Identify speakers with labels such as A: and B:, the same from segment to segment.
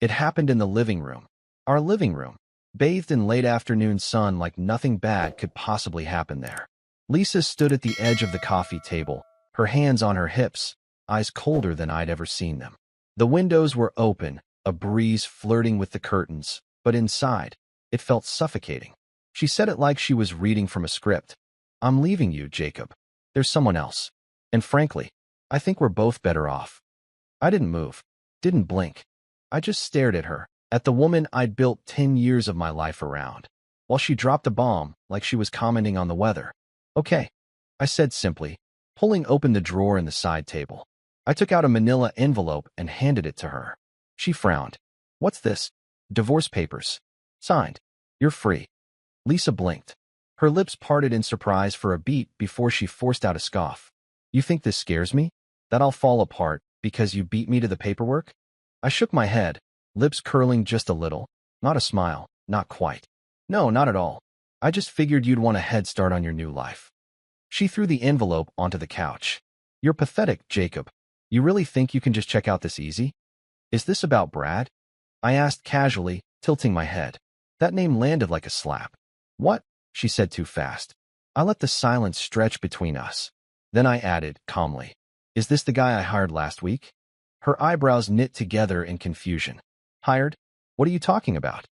A: It happened in the living room. Our living room, bathed in late afternoon sun like nothing bad could possibly happen there. Lisa stood at the edge of the coffee table, her hands on her hips, eyes colder than I'd ever seen them. The windows were open, a breeze flirting with the curtains, but inside, it felt suffocating. She said it like she was reading from a script. "I'm leaving you, Jacob. There's someone else. And frankly, I think we're both better off." I didn't move, didn't blink. I just stared at her, at the woman I'd built 10 years of my life around, while she dropped a bomb like she was commenting on the weather. "Okay," I said simply, pulling open the drawer in the side table. I took out a manila envelope and handed it to her. She frowned. "What's this?" "Divorce papers. Signed. You're free." Lisa blinked. Her lips parted in surprise for a beat before she forced out a scoff. "You think this scares me? That I'll fall apart because you beat me to the paperwork?" I shook my head, lips curling just a little. Not a smile, not quite. "No, not at all. I just figured you'd want a head start on your new life." She threw the envelope onto the couch. "You're pathetic, Jacob. You really think you can just check out this easy?" "Is this about Brad?" I asked casually, tilting my head. That name landed like a slap. "What?" she said too fast. I let the silence stretch between us. Then I added, calmly, "Is this the guy I hired last week?" Her eyebrows knit together in confusion. "Hired? What are you talking about?"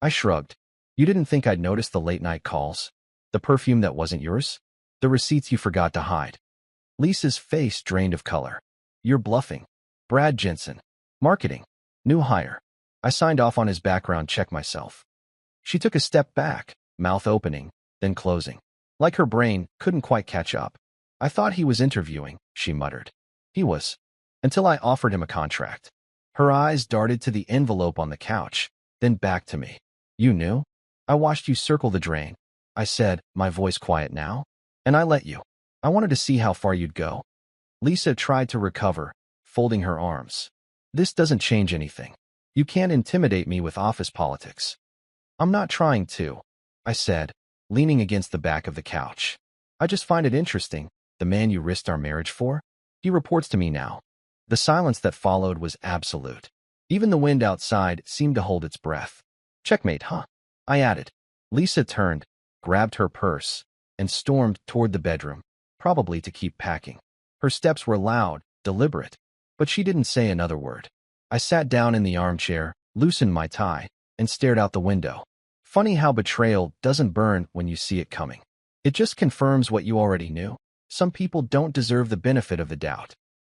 A: I shrugged. "You didn't think I'd notice the late-night calls? The perfume that wasn't yours? The receipts you forgot to hide?" Lisa's face drained of color. "You're bluffing. Brad Jensen. Marketing. New hire." I signed off on his background check myself. She took a step back, mouth opening, then closing. Like her brain couldn't quite catch up. "I thought he was interviewing," she muttered. "He was. Until I offered him a contract." Her eyes darted to the envelope on the couch, then back to me. "You knew? I watched you circle the drain," I said, my voice quiet now. "And I let you. I wanted to see how far you'd go." Lisa tried to recover, folding her arms. "This doesn't change anything. You can't intimidate me with office politics." "I'm not trying to," I said, leaning against the back of the couch. "I just find it interesting, the man you risked our marriage for. He reports to me now." The silence that followed was absolute. Even the wind outside seemed to hold its breath. "Checkmate, huh?" I added. Lisa turned, grabbed her purse, and stormed toward the bedroom, probably to keep packing. Her steps were loud, deliberate, but she didn't say another word. I sat down in the armchair, loosened my tie, and stared out the window. Funny how betrayal doesn't burn when you see it coming. It just confirms what you already knew. Some people don't deserve the benefit of the doubt.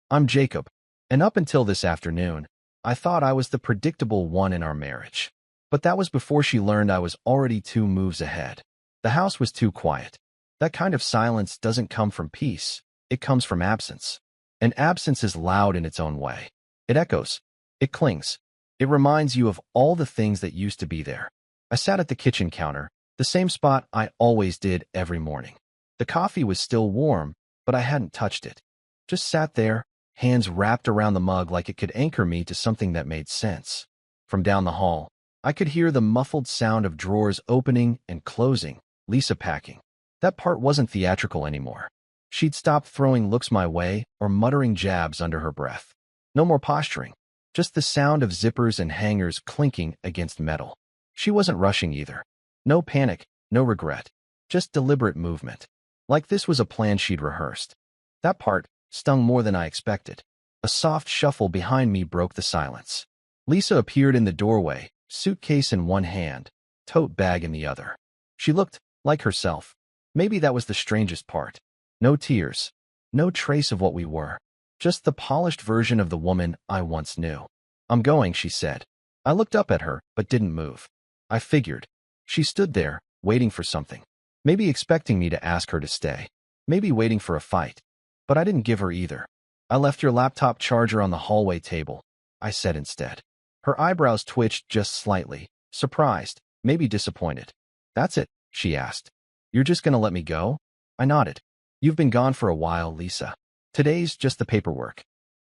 A: I'm Jacob, and up until this afternoon, I thought I was the predictable one in our marriage. But that was before she learned I was already 2 moves ahead. The house was too quiet. That kind of silence doesn't come from peace. It comes from absence. And absence is loud in its own way. It echoes. It clings. It reminds you of all the things that used to be there. I sat at the kitchen counter, the same spot I always did every morning. The coffee was still warm, but I hadn't touched it. Just sat there, hands wrapped around the mug like it could anchor me to something that made sense. From down the hall, I could hear the muffled sound of drawers opening and closing, Lisa packing. That part wasn't theatrical anymore. She'd stopped throwing looks my way or muttering jabs under her breath. No more posturing, just the sound of zippers and hangers clinking against metal. She wasn't rushing either. No panic, no regret, just deliberate movement. Like this was a plan she'd rehearsed. That part stung more than I expected. A soft shuffle behind me broke the silence. Lisa appeared in the doorway, suitcase in one hand, tote bag in the other. She looked like herself. Maybe that was the strangest part. No tears, no trace of what we were. Just the polished version of the woman I once knew. "I'm going," she said. I looked up at her, but didn't move. I figured. She stood there, waiting for something. Maybe expecting me to ask her to stay. Maybe waiting for a fight. But I didn't give her either. "I left your laptop charger on the hallway table," I said instead. Her eyebrows twitched just slightly, surprised, maybe disappointed. "That's it?" she asked. "You're just gonna let me go?" I nodded. "You've been gone for a while, Lisa. Today's just the paperwork."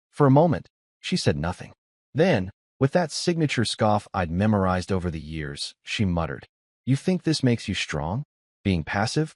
A: For a moment, she said nothing. Then, with that signature scoff I'd memorized over the years, she muttered, "You think this makes you strong? Being passive?"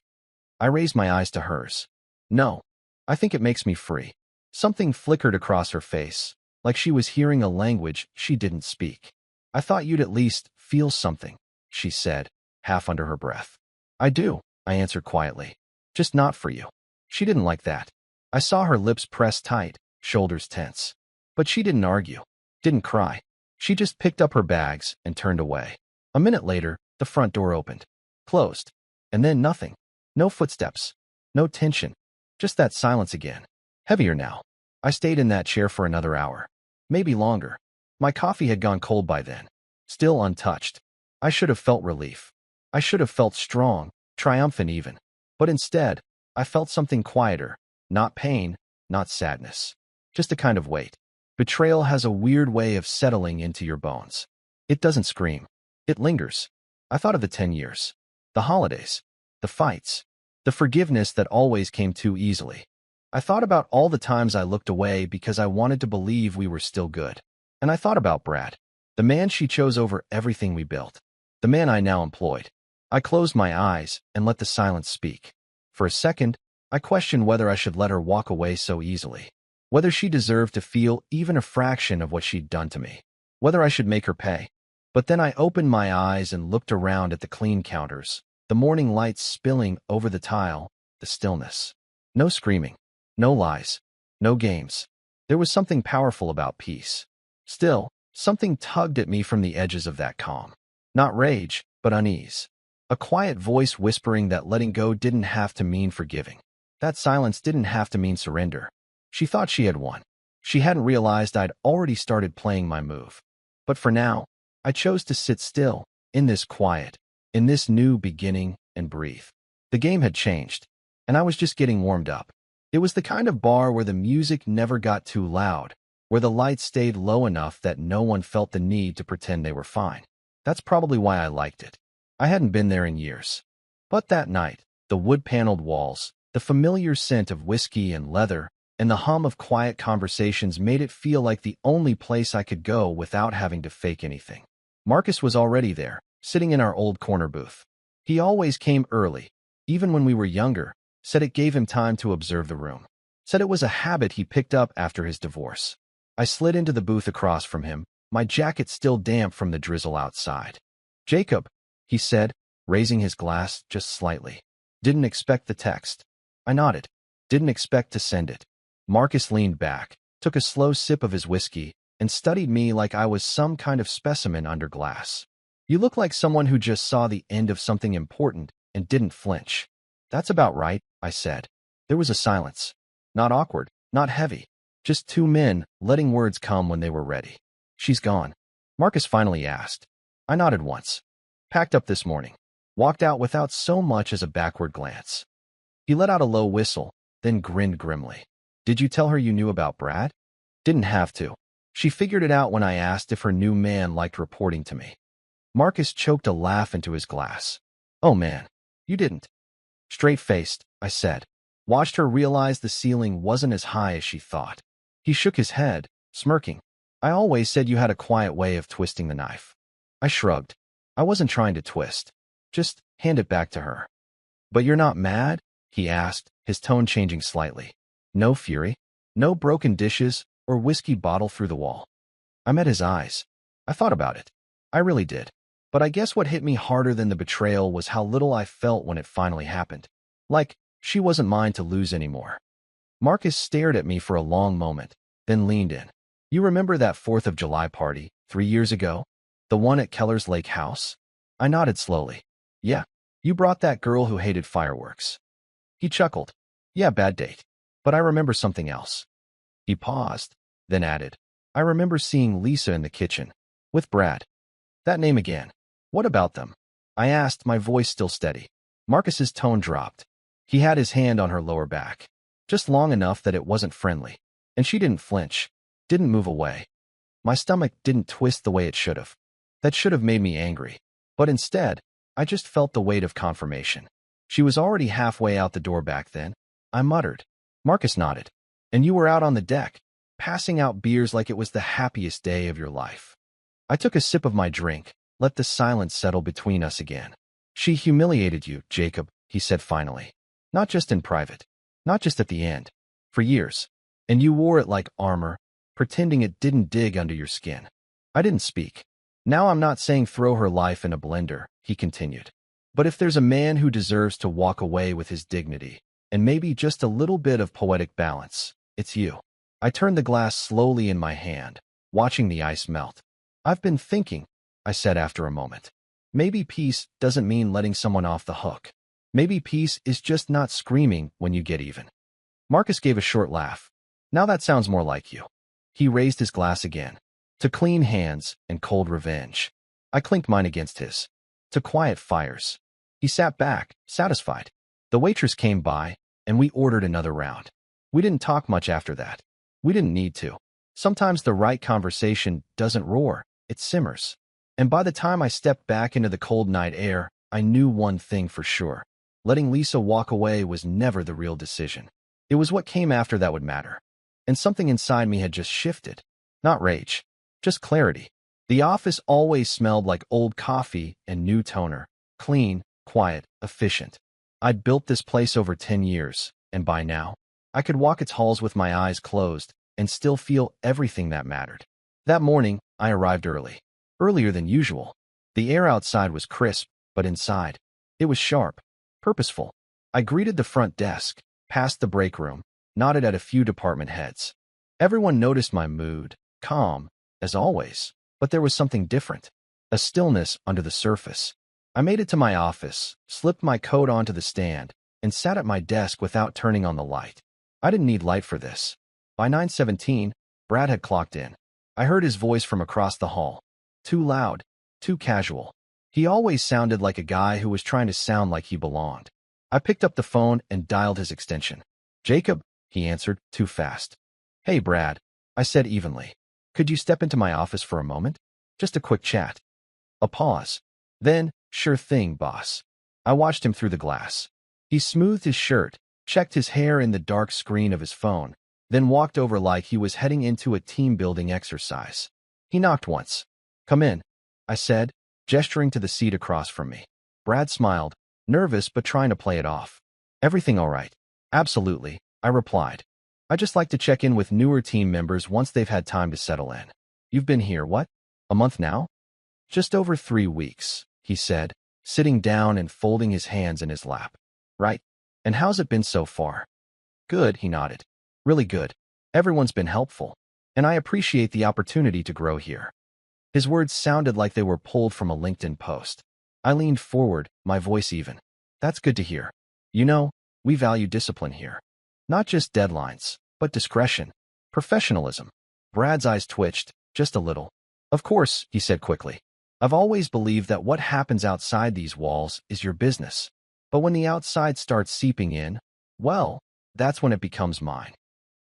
A: I raised my eyes to hers. "No, I think it makes me free." Something flickered across her face, like she was hearing a language she didn't speak. I thought you'd at least feel something, she said, half under her breath. I do, I answered quietly. Just not for you. She didn't like that. I saw her lips press tight, shoulders tense. But she didn't argue, didn't cry. She just picked up her bags and turned away. A minute later, the front door opened, closed, and then nothing. No footsteps, no tension, just that silence again. Heavier now. I stayed in that chair for another hour, maybe longer. My coffee had gone cold by then, still untouched. I should have felt relief. I should have felt strong, triumphant even. But instead, I felt something quieter, not pain, not sadness, just a kind of weight. Betrayal has a weird way of settling into your bones. It doesn't scream. It lingers. I thought of the 10 years, the holidays, the fights, the forgiveness that always came too easily. I thought about all the times I looked away because I wanted to believe we were still good. And I thought about Brad, the man she chose over everything we built, the man I now employed. I closed my eyes and let the silence speak. For a second, I questioned whether I should let her walk away so easily, whether she deserved to feel even a fraction of what she'd done to me, whether I should make her pay. But then I opened my eyes and looked around at the clean counters, the morning lights spilling over the tile, the stillness. No screaming, no lies, no games. There was something powerful about peace. Still, something tugged at me from the edges of that calm. Not rage, but unease. A quiet voice whispering that letting go didn't have to mean forgiving. That silence didn't have to mean surrender. She thought she had won. She hadn't realized I'd already started playing my move. But for now, I chose to sit still, in this quiet, in this new beginning, and breathe. The game had changed, and I was just getting warmed up. It was the kind of bar where the music never got too loud, where the lights stayed low enough that no one felt the need to pretend they were fine. That's probably why I liked it. I hadn't been there in years. But that night, the wood-paneled walls, the familiar scent of whiskey and leather, and the hum of quiet conversations made it feel like the only place I could go without having to fake anything. Marcus was already there, sitting in our old corner booth. He always came early, even when we were younger, said it gave him time to observe the room. Said it was a habit he picked up after his divorce. I slid into the booth across from him, my jacket still damp from the drizzle outside. "Jacob," he said, raising his glass just slightly. "Didn't expect the text." I nodded. Didn't expect to send it. Marcus leaned back, took a slow sip of his whiskey, and studied me like I was some kind of specimen under glass. "You look like someone who just saw the end of something important and didn't flinch." "That's about right," I said. There was a silence. Not awkward, not heavy. Just two men letting words come when they were ready. "She's gone?" Marcus finally asked. I nodded once. "Packed up this morning." Walked out without so much as a backward glance. He let out a low whistle, then grinned grimly. "Did you tell her you knew about Brad?" "Didn't have to. She figured it out when I asked if her new man liked reporting to me." Marcus choked a laugh into his glass. "Oh man, you didn't." Straight-faced, I said. Watched her realize the ceiling wasn't as high as she thought. He shook his head, smirking. "I always said you had a quiet way of twisting the knife." I shrugged. I wasn't trying to twist. Just hand it back to her. "But you're not mad?" he asked, his tone changing slightly. No fury? No broken dishes or whiskey bottle through the wall? I met his eyes. I thought about it. I really did. But I guess what hit me harder than the betrayal was how little I felt when it finally happened. Like, she wasn't mine to lose anymore. Marcus stared at me for a long moment, then leaned in. "You remember that 4th of July party, 3 years ago? The one at Keller's Lake House?" I nodded slowly. "Yeah, you brought that girl who hated fireworks." He chuckled. "Yeah, bad date. But I remember something else." He paused, then added, "I remember seeing Lisa in the kitchen, with Brad." "That name again. What about them?" I asked, my voice still steady. Marcus's tone dropped. He had his hand on her lower back, just long enough that it wasn't friendly, and she didn't flinch, didn't move away. My stomach didn't twist the way it should have. That should have made me angry. But instead, I just felt the weight of confirmation. She was already halfway out the door back then. I muttered. Marcus nodded. "And you were out on the deck, passing out beers like it was the happiest day of your life." I took a sip of my drink, let the silence settle between us again. "She humiliated you, Jacob," he said finally. "Not just in private. Not just at the end. For years. And you wore it like armor, pretending it didn't dig under your skin." I didn't speak. Now I'm not saying throw her life in a blender, he continued. But if there's a man who deserves to walk away with his dignity, and maybe just a little bit of poetic balance, it's you. I turned the glass slowly in my hand, watching the ice melt. I've been thinking, I said after a moment. Maybe peace doesn't mean letting someone off the hook. Maybe peace is just not screaming when you get even. Marcus gave a short laugh. Now that sounds more like you. He raised his glass again. To clean hands and cold revenge. I clinked mine against his. To quiet fires. He sat back, satisfied. The waitress came by, and we ordered another round. We didn't talk much after that. We didn't need to. Sometimes the right conversation doesn't roar, it simmers. And by the time I stepped back into the cold night air, I knew one thing for sure. Letting Lisa walk away was never the real decision. It was what came after that would matter. And something inside me had just shifted. Not rage, just clarity. The office always smelled like old coffee and new toner. Clean, quiet, efficient. I'd built this place over 10 years, and by now, I could walk its halls with my eyes closed and still feel everything that mattered. That morning, I arrived early. Earlier than usual. The air outside was crisp, but inside, it was sharp, purposeful. I greeted the front desk, passed the break room, nodded at a few department heads. Everyone noticed my mood, calm, as always, but there was something different. A stillness under the surface. I made it to my office, slipped my coat onto the stand, and sat at my desk without turning on the light. I didn't need light for this. By 9:17, Brad had clocked in. I heard his voice from across the hall. Too loud, too casual. He always sounded like a guy who was trying to sound like he belonged. I picked up the phone and dialed his extension. Jacob, he answered, too fast. Hey, Brad, I said evenly. Could you step into my office for a moment? Just a quick chat. A pause. Then, sure thing, boss. I watched him through the glass. He smoothed his shirt, checked his hair in the dark screen of his phone, then walked over like he was heading into a team-building exercise. He knocked once. Come in, I said, gesturing to the seat across from me. Brad smiled, nervous but trying to play it off. Everything all right? Absolutely, I replied. I just like to check in with newer team members once they've had time to settle in. You've been here, what? A month now? Just over 3 weeks, he said, sitting down and folding his hands in his lap. Right. And how's it been so far? Good, he nodded. Really good. Everyone's been helpful. And I appreciate the opportunity to grow here. His words sounded like they were pulled from a LinkedIn post. I leaned forward, my voice even. That's good to hear. You know, we value discipline here. Not just deadlines, but discretion, professionalism. Brad's eyes twitched, just a little. Of course, he said quickly. I've always believed that what happens outside these walls is your business. But when the outside starts seeping in, well, that's when it becomes mine.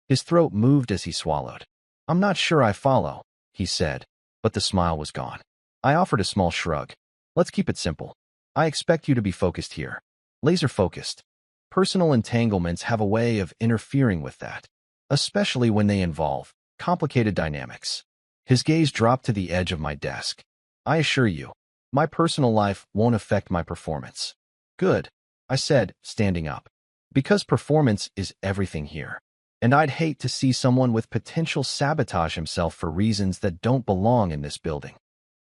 A: His throat moved as he swallowed. I'm not sure I follow, he said, but the smile was gone. I offered a small shrug. Let's keep it simple. I expect you to be focused here. Laser focused. Personal entanglements have a way of interfering with that, especially when they involve complicated dynamics. His gaze dropped to the edge of my desk. I assure you, my personal life won't affect my performance. Good, I said, standing up. Because performance is everything here. And I'd hate to see someone with potential sabotage himself for reasons that don't belong in this building.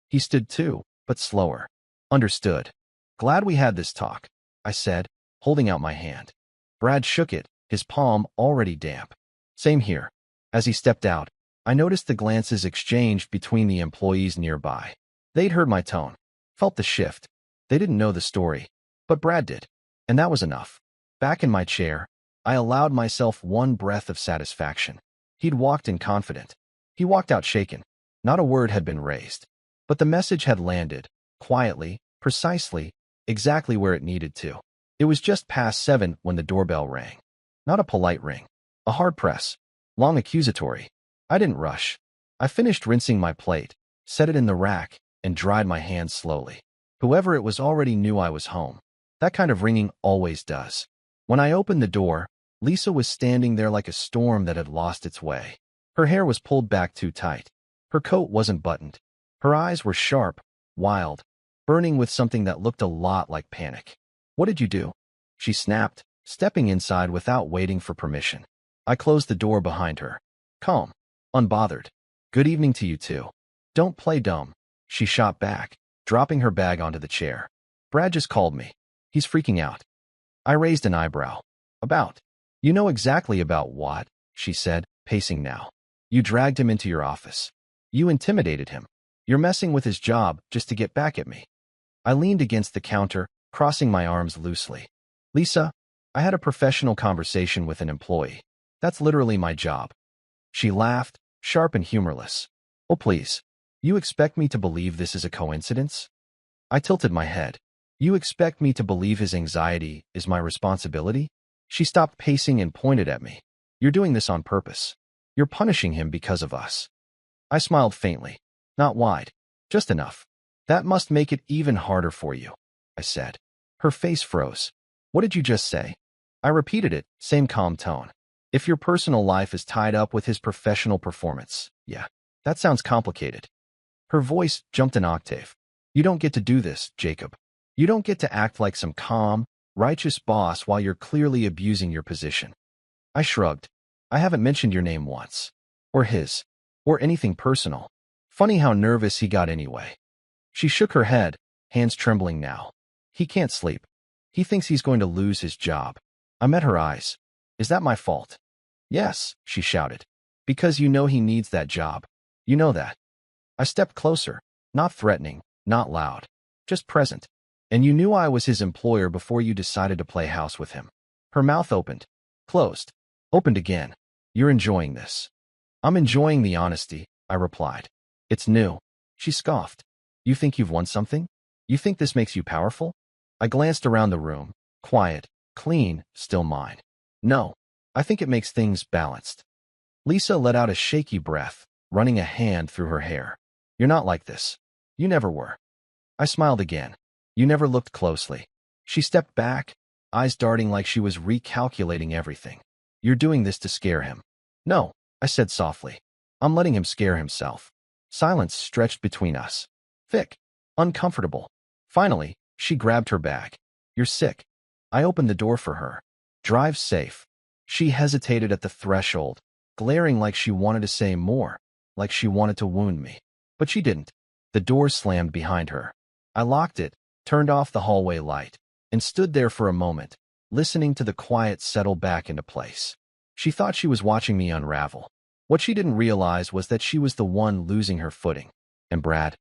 A: He stood too, but slower. Understood. Glad we had this talk, I said, holding out my hand. Brad shook it, his palm already damp. Same here. As he stepped out, I noticed the glances exchanged between the employees nearby. They'd heard my tone, felt the shift. They didn't know the story, but Brad did, and that was enough. Back in my chair, I allowed myself one breath of satisfaction. He'd walked in confident. He walked out shaken. Not a word had been raised. But the message had landed, quietly, precisely, exactly where it needed to. It was just past 7 when the doorbell rang. Not a polite ring. A hard press. Long accusatory. I didn't rush. I finished rinsing my plate, set it in the rack, and dried my hands slowly. Whoever it was already knew I was home. That kind of ringing always does. When I opened the door, Lisa was standing there like a storm that had lost its way. Her hair was pulled back too tight. Her coat wasn't buttoned. Her eyes were sharp, wild, burning with something that looked a lot like panic. What did you do? She snapped, stepping inside without waiting for permission. I closed the door behind her. Calm, unbothered. Good evening to you too. Don't play dumb. she shot back, dropping her bag onto the chair. Brad just called me. He's freaking out. I raised an eyebrow. About? You know exactly about what, she said, pacing now. You dragged him into your office. You intimidated him. You're messing with his job just to get back at me. I leaned against the counter, crossing my arms loosely. Lisa, I had a professional conversation with an employee. That's literally my job. She laughed, sharp and humorless. Oh, please. You expect me to believe this is a coincidence? I tilted my head. You expect me to believe his anxiety is my responsibility? She stopped pacing and pointed at me. You're doing this on purpose. You're punishing him because of us. I smiled faintly. Not wide. Just enough. That must make it even harder for you, I said. Her face froze. What did you just say? I repeated it, same calm tone. If your personal life is tied up with his professional performance, yeah, that sounds complicated. Her voice jumped an octave. You don't get to do this, Jacob. You don't get to act like some calm, righteous boss while you're clearly abusing your position. I shrugged. I haven't mentioned your name once. Or his. Or anything personal. Funny how nervous he got anyway. She shook her head, hands trembling now. He can't sleep. He thinks he's going to lose his job. I met her eyes. Is that my fault? Yes, she shouted. Because you know he needs that job. You know that. I stepped closer, not threatening, not loud, just present. And you knew I was his employer before you decided to play house with him. Her mouth opened, closed, opened again. You're enjoying this. I'm enjoying the honesty, I replied. It's new. She scoffed. You think you've won something? You think this makes you powerful? I glanced around the room, quiet, clean, still mine. No, I think it makes things balanced. Lisa let out a shaky breath, running a hand through her hair. You're not like this. You never were. I smiled again. You never looked closely. She stepped back, eyes darting like she was recalculating everything. You're doing this to scare him. No, I said softly. I'm letting him scare himself. Silence stretched between us. Thick, uncomfortable. Finally, she grabbed her bag. You're sick. I opened the door for her. Drive safe. She hesitated at the threshold, glaring like she wanted to say more, like she wanted to wound me. But she didn't. The door slammed behind her. I locked it, turned off the hallway light, and stood there for a moment, listening to the quiet settle back into place. She thought she was watching me unravel. What she didn't realize was that she was the one losing her footing. And Brad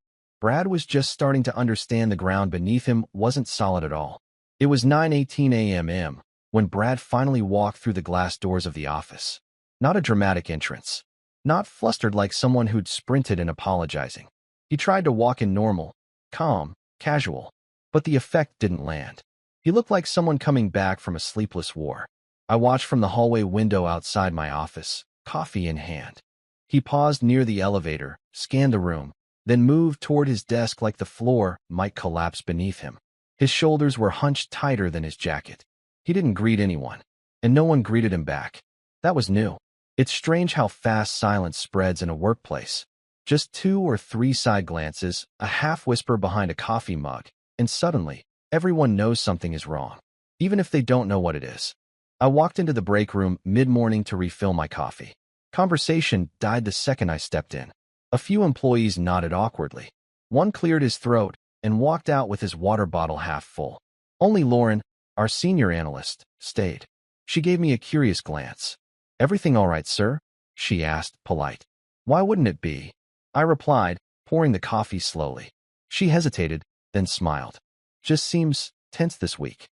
A: was just starting to understand the ground beneath him wasn't solid at all. It was 9:18 a.m. when Brad finally walked through the glass doors of the office. Not a dramatic entrance. Not flustered like someone who'd sprinted and apologizing. He tried to walk in normal, calm, casual, but the effect didn't land. He looked like someone coming back from a sleepless war. I watched from the hallway window outside my office, coffee in hand. He paused near the elevator, scanned the room, then moved toward his desk like the floor might collapse beneath him. His shoulders were hunched tighter than his jacket. He didn't greet anyone, and no one greeted him back. That was new. It's strange how fast silence spreads in a workplace. Just 2 or 3 side glances, a half whisper behind a coffee mug, and suddenly, everyone knows something is wrong, even if they don't know what it is. I walked into the break room mid-morning to refill my coffee. Conversation died the second I stepped in. A few employees nodded awkwardly. One cleared his throat and walked out with his water bottle half full. Only Lauren, our senior analyst, stayed. She gave me a curious glance. Everything all right, sir? She asked, polite. Why wouldn't it be? I replied, pouring the coffee slowly. She hesitated, then smiled. Just seems tense this week.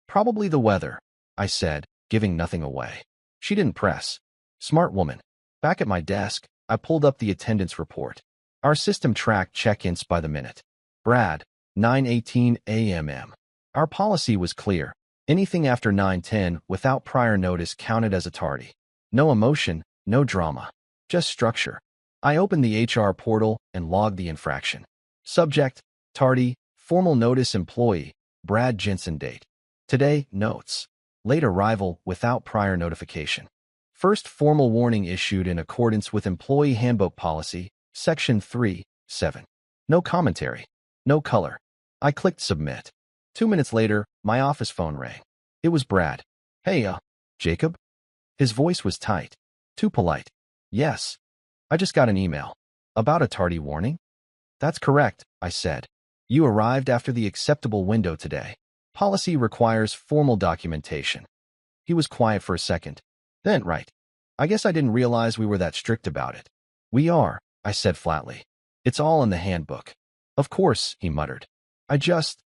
A: Probably the weather, I said, giving nothing away. She didn't press. Smart woman. Back at my desk, I pulled up the attendance report. Our system tracked check-ins by the minute. Brad, 9:18 a.m. Our policy was clear. Anything after 9:10 without prior notice counted as a tardy. No emotion, no drama. Just structure. I opened the HR portal and logged the infraction. Subject, tardy, formal notice employee, Brad Jensen date. Today, notes. Late arrival without prior notification. First formal warning issued in accordance with Employee Handbook Policy, Section 3(7). No commentary. No color. I clicked submit. 2 minutes later, my office phone rang. It was Brad. Hey, Jacob? His voice was tight. Too polite. Yes. I just got an email. About a tardy warning? That's correct, I said. You arrived after the acceptable window today. Policy requires formal documentation. He was quiet for a second. Then, right. I guess I didn't realize we were that strict about it. We are, I said flatly. It's all in the handbook. Of course, he muttered.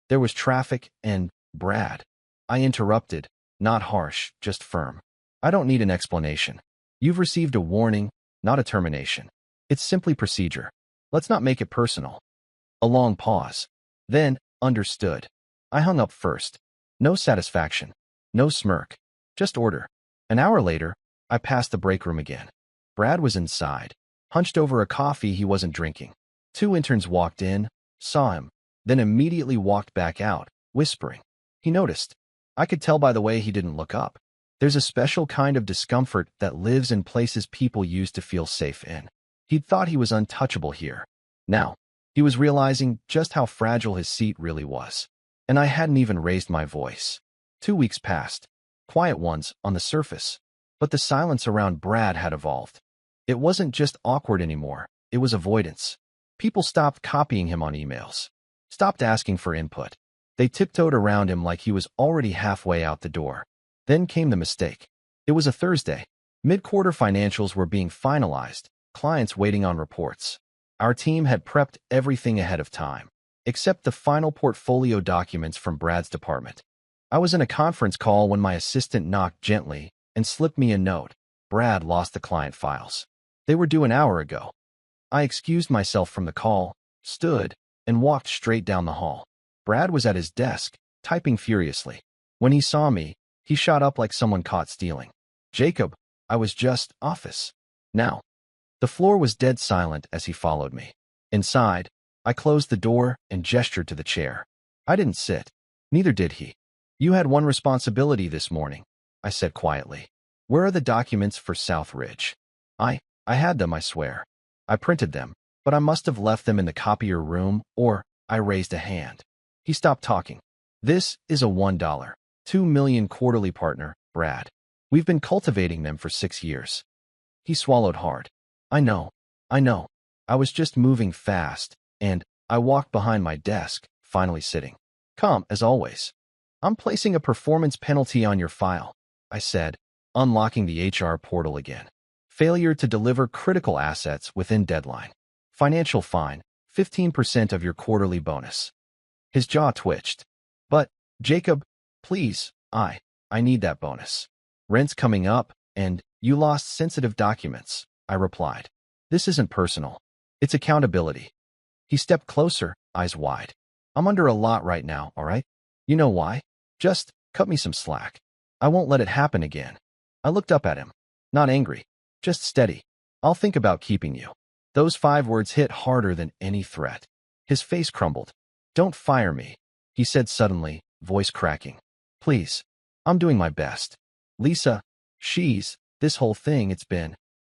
A: There was traffic and Brad. I interrupted, not harsh, just firm. I don't need an explanation. You've received a warning, not a termination. It's simply procedure. Let's not make it personal. A long pause. Then, understood. I hung up first. No satisfaction. No smirk. Just order. An hour later, I passed the break room again. Brad was inside, hunched over a coffee he wasn't drinking. 2 interns walked in, saw him, then immediately walked back out, whispering. He noticed. I could tell by the way he didn't look up. There's a special kind of discomfort that lives in places people used to feel safe in. He'd thought he was untouchable here. Now, he was realizing just how fragile his seat really was. And I hadn't even raised my voice. 2 weeks passed. Quiet ones on the surface. But the silence around Brad had evolved. It wasn't just awkward anymore. It was avoidance. People stopped copying him on emails. Stopped asking for input. They tiptoed around him like he was already halfway out the door. Then came the mistake. It was a Thursday. Mid-quarter financials were being finalized, clients waiting on reports. Our team had prepped everything ahead of time, except the final portfolio documents from Brad's department. I was in a conference call when my assistant knocked gently and slipped me a note. Brad lost the client files. They were due an hour ago. I excused myself from the call, stood, and walked straight down the hall. Brad was at his desk, typing furiously. When he saw me, he shot up like someone caught stealing. Jacob, I was just office. Now. The floor was dead silent as he followed me. Inside, I closed the door and gestured to the chair. I didn't sit. Neither did he. You had one responsibility this morning, I said quietly. Where are the documents for South Ridge? I had them, I swear. I printed them, but I must have left them in the copier room, or I raised a hand. He stopped talking. This is a $1, $2 million quarterly partner, Brad. We've been cultivating them for 6 years. He swallowed hard. I know. I was just moving fast, and I walked behind my desk, finally sitting. Calm, as always. I'm placing a performance penalty on your file, I said, unlocking the HR portal again. Failure to deliver critical assets within deadline. Financial fine, 15% of your quarterly bonus. His jaw twitched. But, Jacob, please, I need that bonus. Rent's coming up, and you lost sensitive documents, I replied. This isn't personal. It's accountability. He stepped closer, eyes wide. I'm under a lot right now, all right? You know why? Just cut me some slack. I won't let it happen again. I looked up at him. Not angry. Just steady. I'll think about keeping you. Those 5 words hit harder than any threat. His face crumbled. Don't fire me, he said suddenly, voice cracking. Please. I'm doing my best. Lisa, this whole thing,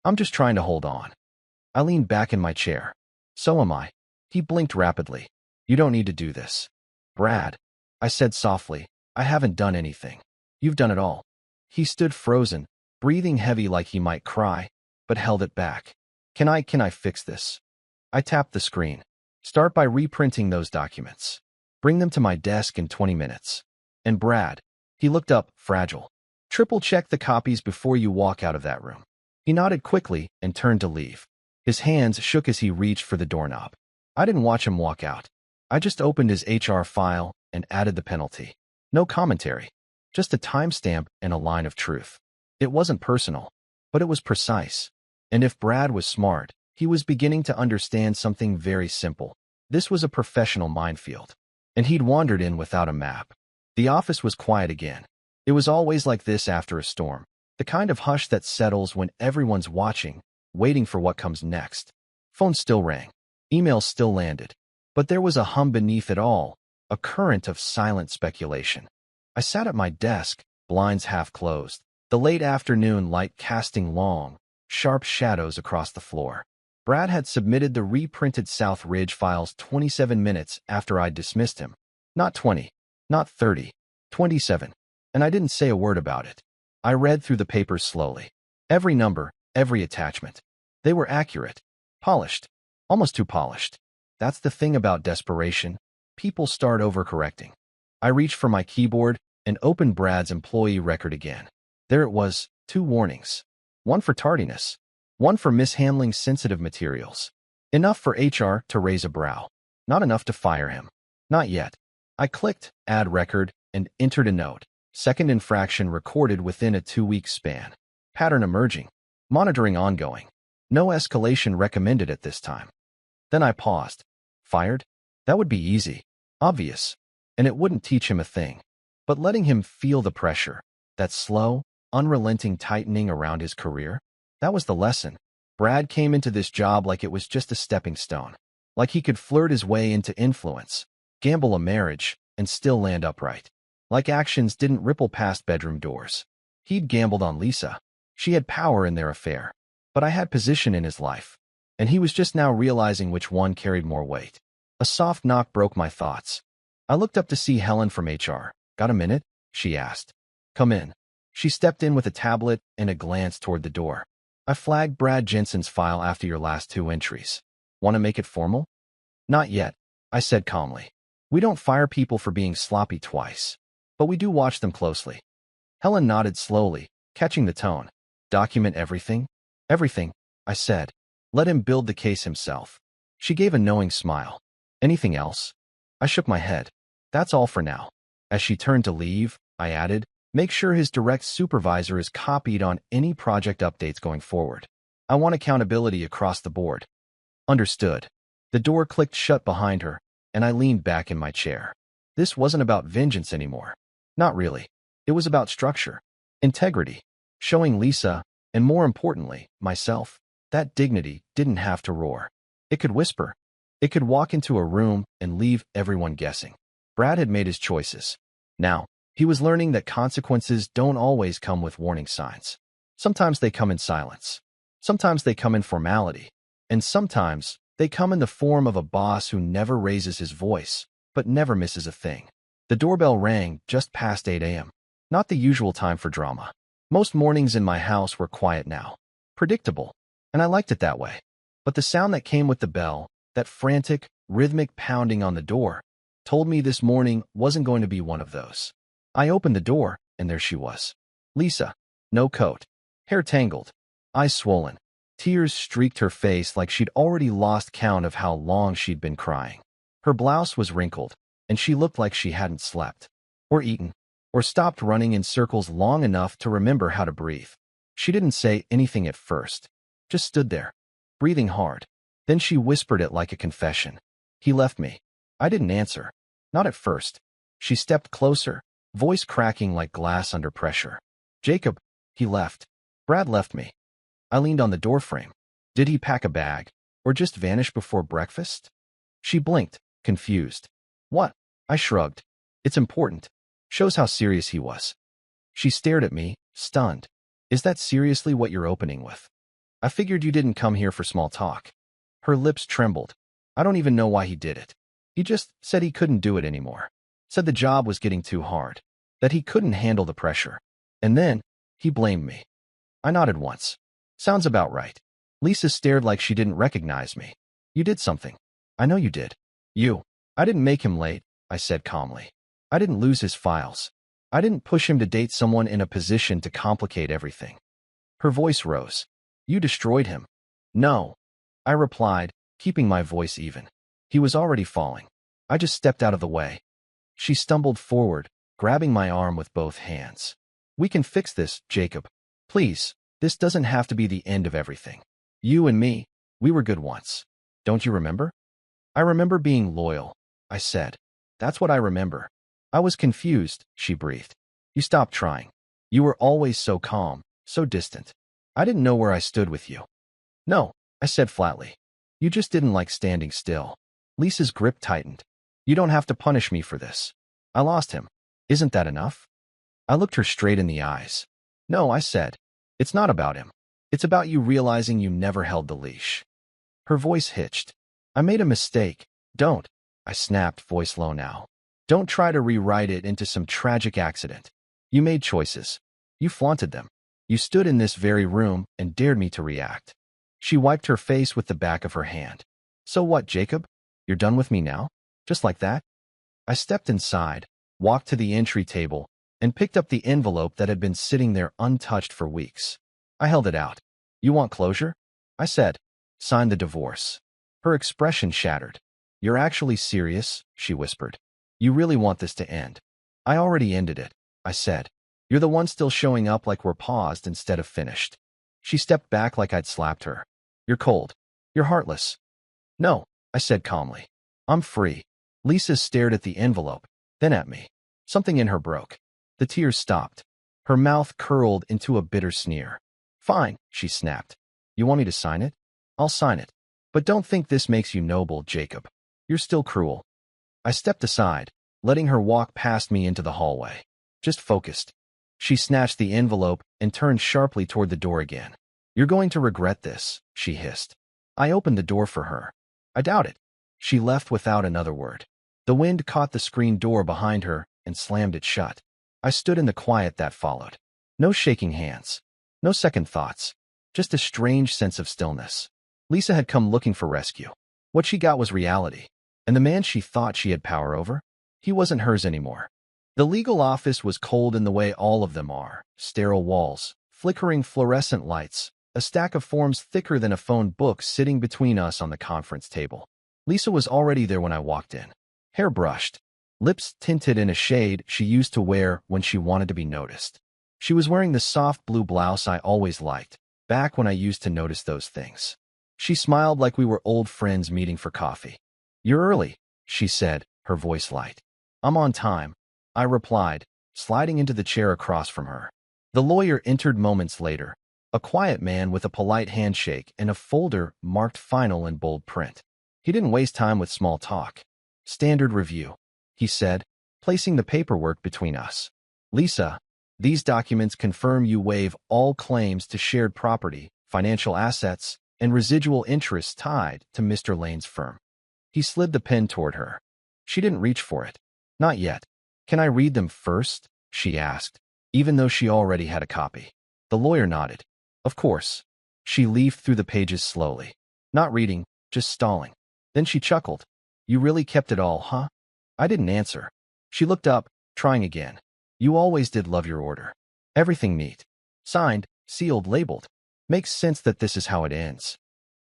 A: I'm just trying to hold on. I leaned back in my chair. So am I. He blinked rapidly. You don't need to do this. Brad, I said softly, I haven't done anything. You've done it all. He stood frozen, breathing heavy like he might cry, but held it back. Can I fix this? I tapped the screen. Start by reprinting those documents. Bring them to my desk in 20 minutes. And Brad, he looked up, fragile. Triple-check the copies before you walk out of that room. He nodded quickly and turned to leave. His hands shook as he reached for the doorknob. I didn't watch him walk out. I just opened his HR file and added the penalty. No commentary. Just a timestamp and a line of truth. It wasn't personal, but it was precise. And if Brad was smart, he was beginning to understand something very simple. This was a professional minefield. And he'd wandered in without a map. The office was quiet again. It was always like this after a storm. The kind of hush that settles when everyone's watching, waiting for what comes next. Phone still rang. Emails still landed. But there was a hum beneath it all, a current of silent speculation. I sat at my desk, blinds half closed, the late afternoon light casting long, sharp shadows across the floor. Brad had submitted the reprinted South Ridge files 27 minutes after I'd dismissed him. Not 20, not 30, 27. And I didn't say a word about it. I read through the papers slowly. Every number, every attachment. They were accurate. Polished. Almost too polished. That's the thing about desperation. People start overcorrecting. I reached for my keyboard and opened Brad's employee record again. There it was, 2 warnings. One for tardiness, one for mishandling sensitive materials. Enough for HR to raise a brow. Not enough to fire him. Not yet. I clicked Add Record and entered a note. Second infraction recorded within a 2-week span. Pattern emerging. Monitoring ongoing. No escalation recommended at this time. Then I paused. Fired? That would be easy. Obvious. And it wouldn't teach him a thing. But letting him feel the pressure, that slow, unrelenting tightening around his career, that was the lesson. Brad came into this job like it was just a stepping stone. Like he could flirt his way into influence, gamble a marriage, and still land upright. Like actions didn't ripple past bedroom doors. He'd gambled on Lisa. She had power in their affair. But I had position in his life. And he was just now realizing which one carried more weight. A soft knock broke my thoughts. I looked up to see Helen from HR. Got a minute? She asked. Come in. She stepped in with a tablet and a glance toward the door. I flagged Brad Jensen's file after your last 2 entries. Want to make it formal? Not yet, I said calmly. We don't fire people for being sloppy twice. But we do watch them closely. Helen nodded slowly, catching the tone. Document everything? Everything, I said. Let him build the case himself. She gave a knowing smile. Anything else? I shook my head. That's all for now. As she turned to leave, I added, make sure his direct supervisor is copied on any project updates going forward. I want accountability across the board. Understood. The door clicked shut behind her, and I leaned back in my chair. This wasn't about vengeance anymore. Not really. It was about structure, integrity, showing Lisa, and more importantly, myself, that dignity didn't have to roar. It could whisper. It could walk into a room and leave everyone guessing. Brad had made his choices. Now, he was learning that consequences don't always come with warning signs. Sometimes they come in silence. Sometimes they come in formality. And sometimes they come in the form of a boss who never raises his voice, but never misses a thing. The doorbell rang just past 8 a.m. Not the usual time for drama. Most mornings in my house were quiet now. Predictable. And I liked it that way. But the sound that came with the bell, that frantic, rhythmic pounding on the door, told me this morning wasn't going to be one of those. I opened the door, and there she was. Lisa. No coat. Hair tangled. Eyes swollen. Tears streaked her face like she'd already lost count of how long she'd been crying. Her blouse was wrinkled, and she looked like she hadn't slept, or eaten, or stopped running in circles long enough to remember how to breathe. She didn't say anything at first, just stood there, breathing hard. Then she whispered it like a confession. He left me. I didn't answer. Not at first. She stepped closer, voice cracking like glass under pressure. Jacob, he left. Brad left me. I leaned on the doorframe. Did he pack a bag, or just vanish before breakfast? She blinked, confused. What? I shrugged. It's important. Shows how serious he was. She stared at me, stunned. Is that seriously what you're opening with? I figured you didn't come here for small talk. Her lips trembled. I don't even know why he did it. He just said he couldn't do it anymore. Said the job was getting too hard. That he couldn't handle the pressure. And then, he blamed me. I nodded once. Sounds about right. Lisa stared like she didn't recognize me. You did something. I know you did. You. I didn't make him late, I said calmly. I didn't lose his files. I didn't push him to date someone in a position to complicate everything. Her voice rose. You destroyed him. No. I replied, keeping my voice even. He was already falling. I just stepped out of the way. She stumbled forward, grabbing my arm with both hands. We can fix this, Jacob. Please, this doesn't have to be the end of everything. You and me, we were good once. Don't you remember? I remember being loyal, I said. That's what I remember. I was confused, she breathed. You stopped trying. You were always so calm, so distant. I didn't know where I stood with you. No, I said flatly. You just didn't like standing still. Lisa's grip tightened. You don't have to punish me for this. I lost him. Isn't that enough? I looked her straight in the eyes. No, I said. It's not about him. It's about you realizing you never held the leash. Her voice hitched. I made a mistake. Don't, I snapped, voice low now. Don't try to rewrite it into some tragic accident. You made choices. You flaunted them. You stood in this very room and dared me to react. She wiped her face with the back of her hand. So what, Jacob? You're done with me now? Just like that? I stepped inside, walked to the entry table, and picked up the envelope that had been sitting there untouched for weeks. I held it out. You want closure? I said. Sign the divorce. Her expression shattered. You're actually serious? She whispered. You really want this to end? I already ended it, I said. You're the one still showing up like we're paused instead of finished. She stepped back like I'd slapped her. You're cold. You're heartless. No, I said calmly. I'm free. Lisa stared at the envelope, then at me. Something in her broke. The tears stopped. Her mouth curled into a bitter sneer. Fine, she snapped. You want me to sign it? I'll sign it. But don't think this makes you noble, Jacob. You're still cruel. I stepped aside, letting her walk past me into the hallway. Just focused. She snatched the envelope and turned sharply toward the door again. You're going to regret this, she hissed. I opened the door for her. I doubt it. She left without another word. The wind caught the screen door behind her and slammed it shut. I stood in the quiet that followed. No shaking hands. No second thoughts. Just a strange sense of stillness. Lisa had come looking for rescue. What she got was reality. And the man she thought she had power over? He wasn't hers anymore. The legal office was cold in the way all of them are. Sterile walls, flickering fluorescent lights, a stack of forms thicker than a phone book sitting between us on the conference table. Lisa was already there when I walked in. Hair brushed, lips tinted in a shade she used to wear when she wanted to be noticed. She was wearing the soft blue blouse I always liked, back when I used to notice those things. She smiled like we were old friends meeting for coffee. You're early, she said, her voice light. I'm on time, I replied, sliding into the chair across from her. The lawyer entered moments later, a quiet man with a polite handshake and a folder marked final in bold print. He didn't waste time with small talk. Standard review, he said, placing the paperwork between us. Lisa, these documents confirm you waive all claims to shared property, financial assets, and residual interests tied to Mr. Lane's firm. He slid the pen toward her. She didn't reach for it. Not yet. Can I read them first? She asked, even though she already had a copy. The lawyer nodded. Of course. She leafed through the pages slowly. Not reading, just stalling. Then she chuckled. You really kept it all, huh? I didn't answer. She looked up, trying again. You always did love your order. Everything neat. Signed, sealed, labeled. Makes sense that this is how it ends.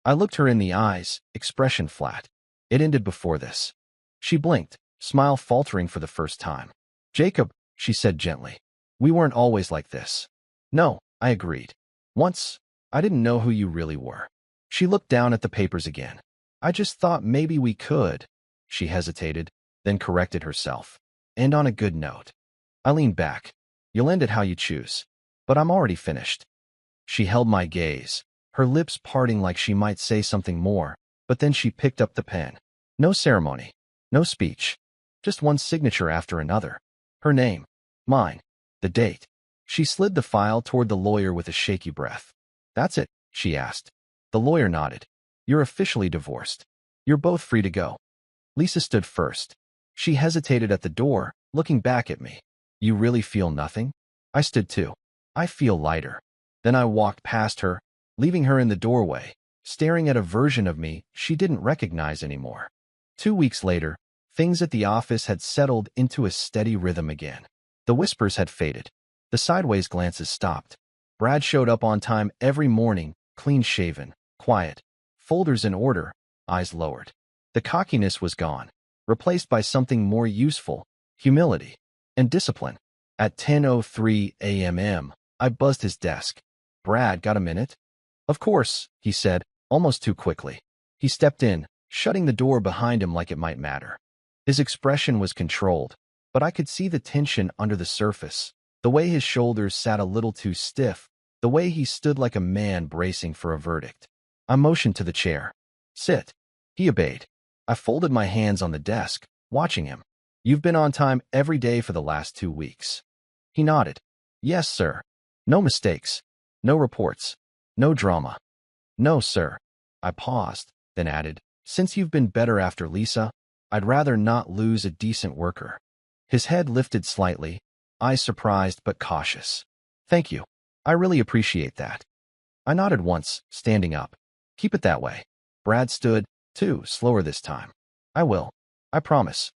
A: I looked her in the eyes, expression flat. It ended before this. She blinked, smile faltering for the first time. Jacob, she said gently. We weren't always like this. No, I agreed. Once, I didn't know who you really were. She looked down at the papers again. I just thought maybe we could. She hesitated, then corrected herself. And on a good note. I leaned back. You'll end it how you choose. But I'm already finished. She held my gaze, her lips parting like she might say something more, but then she picked up the pen. No ceremony. No speech. Just one signature after another. Her name. Mine. The date. She slid the file toward the lawyer with a shaky breath. That's it, she asked. The lawyer nodded. You're officially divorced. You're both free to go. Lisa stood first. She hesitated at the door, looking back at me. You really feel nothing? I stood too. I feel lighter. Then I walked past her, leaving her in the doorway, staring at a version of me she didn't recognize anymore. 2 weeks later, things at the office had settled into a steady rhythm again. The whispers had faded. The sideways glances stopped. Brad showed up on time every morning, clean-shaven, quiet, folders in order, eyes lowered. The cockiness was gone, replaced by something more useful, humility and discipline. At 10:03 a.m., I buzzed his desk. Brad, got a minute? Of course, he said, almost too quickly. He stepped in, shutting the door behind him like it might matter. His expression was controlled, but I could see the tension under the surface, the way his shoulders sat a little too stiff, the way he stood like a man bracing for a verdict. I motioned to the chair. Sit. He obeyed. I folded my hands on the desk, watching him. You've been on time every day for the last 2 weeks. He nodded. Yes, sir. No mistakes. No reports. No drama. No, sir. I paused, then added, since you've been better after Lisa, I'd rather not lose a decent worker. His head lifted slightly, eyes surprised but cautious. Thank you. I really appreciate that. I nodded once, standing up. Keep it that way. Brad stood, too, slower this time. I will. I promise.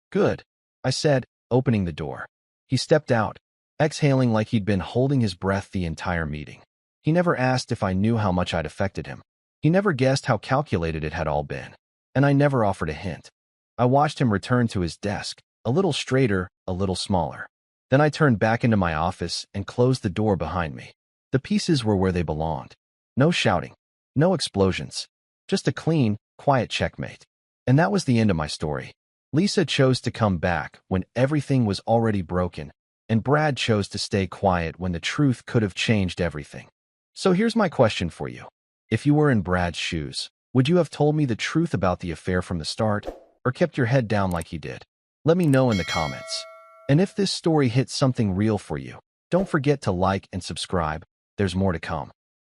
A: Good, I said, opening the door. He stepped out, exhaling like he'd been holding his breath the entire meeting. He never asked if I knew how much I'd affected him. He never guessed how calculated it had all been. And I never offered a hint. I watched him return to his desk, a little straighter, a little smaller. Then I turned back into my office and closed the door behind me. The pieces were where they belonged. No shouting. No explosions. Just a clean, quiet checkmate. And that was the end of my story. Lisa chose to come back when everything was already broken, and Brad chose to stay quiet when the truth could have changed everything. So here's my question for you. If you were in Brad's shoes, would you have told me the truth about the affair from the start, or kept your head down like he did? Let me know in the comments. And if this story hits something real for you, don't forget to like and subscribe. There's more to come.